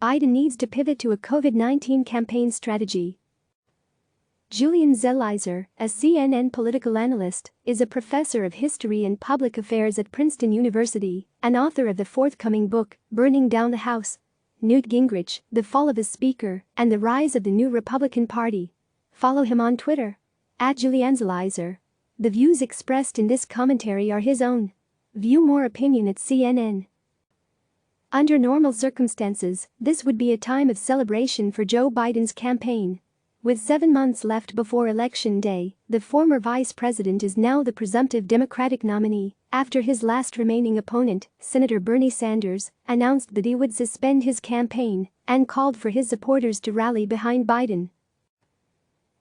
Biden needs to pivot to a COVID-19 campaign strategy. Julian Zelizer, a CNN political analyst, is a professor of history and public affairs at Princeton University and author of the forthcoming book, Burning Down the House: Newt Gingrich, The Fall of a Speaker and the Rise of the New Republican Party. Follow him on Twitter @JulianZelizer. The views expressed in this commentary are his own. View more opinion at CNN. Under normal circumstances, this would be a time of celebration for Joe Biden's campaign. With 7 months left before Election Day, the former vice president is now the presumptive Democratic nominee, after his last remaining opponent, Senator Bernie Sanders, announced that he would suspend his campaign and called for his supporters to rally behind Biden.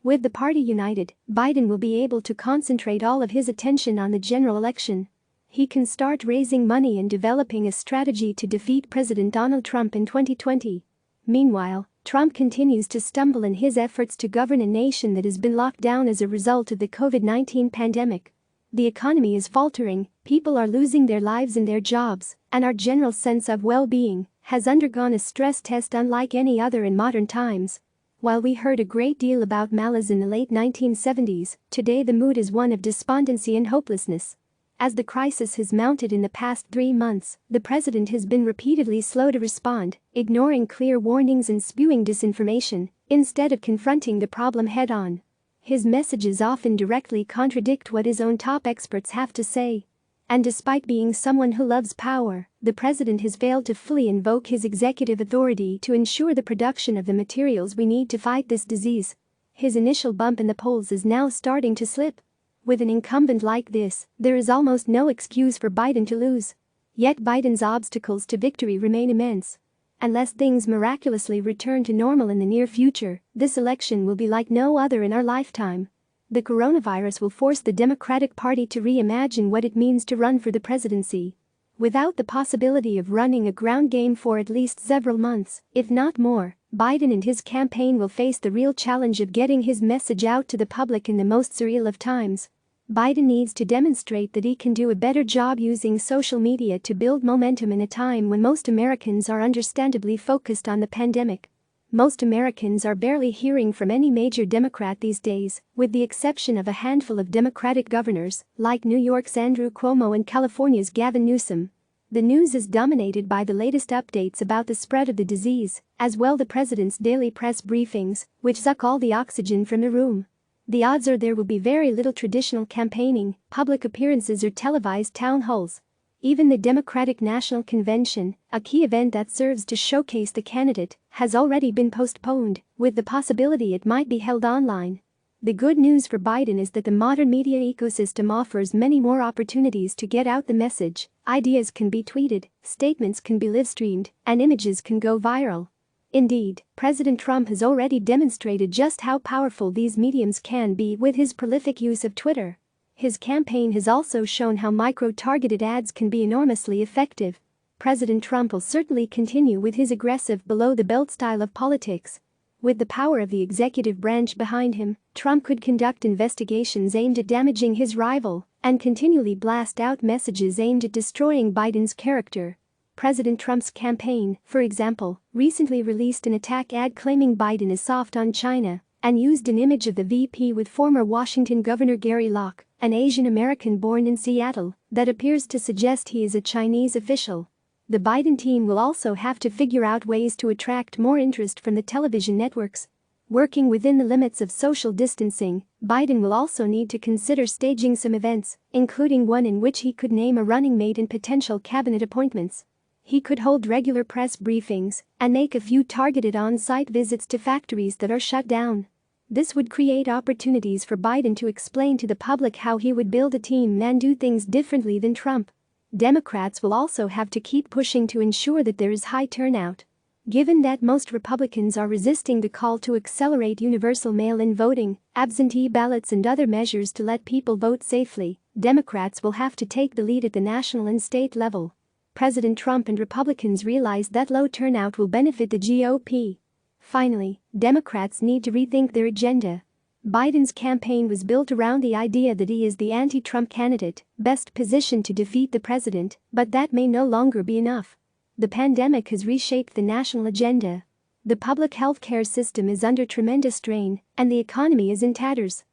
With the party united, Biden will be able to concentrate all of his attention on the general election. He can start raising money and developing a strategy to defeat President Donald Trump in 2020. Meanwhile, Trump continues to stumble in his efforts to govern a nation that has been locked down as a result of the COVID-19 pandemic. The economy is faltering, people are losing their lives and their jobs, and our general sense of well-being has undergone a stress test unlike any other in modern times. While we heard a great deal about malaise in the late 1970s, today the mood is one of despondency and hopelessness. As the crisis has mounted in the past 3 months, the president has been repeatedly slow to respond, ignoring clear warnings and spewing disinformation, instead of confronting the problem head-on. His messages often directly contradict what his own top experts have to say. And despite being someone who loves power, the president has failed to fully invoke his executive authority to ensure the production of the materials we need to fight this disease. His initial bump in the polls is now starting to slip. With an incumbent like this, there is almost no excuse for Biden to lose. Yet Biden's obstacles to victory remain immense. Unless things miraculously return to normal in the near future, this election will be like no other in our lifetime. The coronavirus will force the Democratic Party to reimagine what it means to run for the presidency. Without the possibility of running a ground game for at least several months, if not more, Biden and his campaign will face the real challenge of getting his message out to the public in the most surreal of times. Biden needs to demonstrate that he can do a better job using social media to build momentum in a time when most Americans are understandably focused on the pandemic. Most Americans are barely hearing from any major Democrat these days, with the exception of a handful of Democratic governors, like New York's Andrew Cuomo and California's Gavin Newsom. The news is dominated by the latest updates about the spread of the disease, as well the president's daily press briefings, which suck all the oxygen from the room. The odds are there will be very little traditional campaigning, public appearances or televised town halls. Even the Democratic National Convention, a key event that serves to showcase the candidate, has already been postponed, with the possibility it might be held online. The good news for Biden is that the modern media ecosystem offers many more opportunities to get out the message. Ideas can be tweeted, statements can be live-streamed, and images can go viral. Indeed, President Trump has already demonstrated just how powerful these mediums can be with his prolific use of Twitter. His campaign has also shown how micro-targeted ads can be enormously effective. President Trump will certainly continue with his aggressive below-the-belt style of politics. With the power of the executive branch behind him, Trump could conduct investigations aimed at damaging his rival and continually blast out messages aimed at destroying Biden's character. President Trump's campaign, for example, recently released an attack ad claiming Biden is soft on China and used an image of the VP with former Washington Governor Gary Locke, an Asian American born in Seattle, that appears to suggest he is a Chinese official. The Biden team will also have to figure out ways to attract more interest from the television networks. Working within the limits of social distancing, Biden will also need to consider staging some events, including one in which he could name a running mate in potential cabinet appointments. He could hold regular press briefings and make a few targeted on-site visits to factories that are shut down. This would create opportunities for Biden to explain to the public how he would build a team and do things differently than Trump. Democrats will also have to keep pushing to ensure that there is high turnout. Given that most Republicans are resisting the call to accelerate universal mail-in voting, absentee ballots and other measures to let people vote safely, Democrats will have to take the lead at the national and state level. President Trump and Republicans realize that low turnout will benefit the GOP. Finally, Democrats need to rethink their agenda. Biden's campaign was built around the idea that he is the anti-Trump candidate, best positioned to defeat the president, but that may no longer be enough. The pandemic has reshaped the national agenda. The public health care system is under tremendous strain, and the economy is in tatters.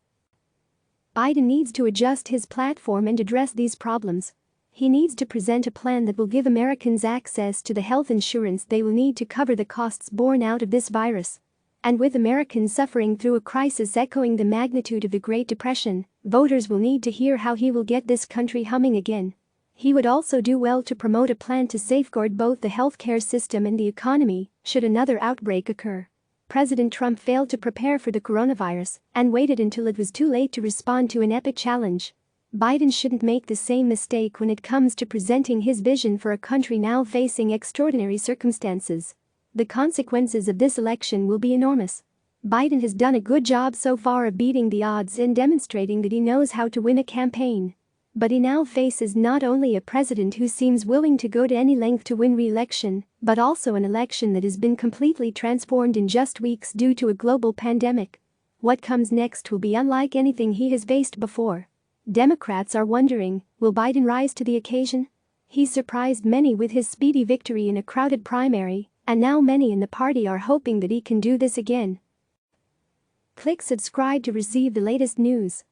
Biden needs to adjust his platform and address these problems. He needs to present a plan that will give Americans access to the health insurance they will need to cover the costs borne out of this virus. And with Americans suffering through a crisis echoing the magnitude of the Great Depression, voters will need to hear how he will get this country humming again. He would also do well to promote a plan to safeguard both the healthcare system and the economy should another outbreak occur. President Trump failed to prepare for the coronavirus and waited until it was too late to respond to an epic challenge. Biden shouldn't make the same mistake when it comes to presenting his vision for a country now facing extraordinary circumstances. The consequences of this election will be enormous. Biden has done a good job so far of beating the odds and demonstrating that he knows how to win a campaign. But he now faces not only a president who seems willing to go to any length to win re-election, but also an election that has been completely transformed in just weeks due to a global pandemic. What comes next will be unlike anything he has faced before. Democrats are wondering, will Biden rise to the occasion? He surprised many with his speedy victory in a crowded primary, and now many in the party are hoping that he can do this again. Click subscribe to receive the latest news.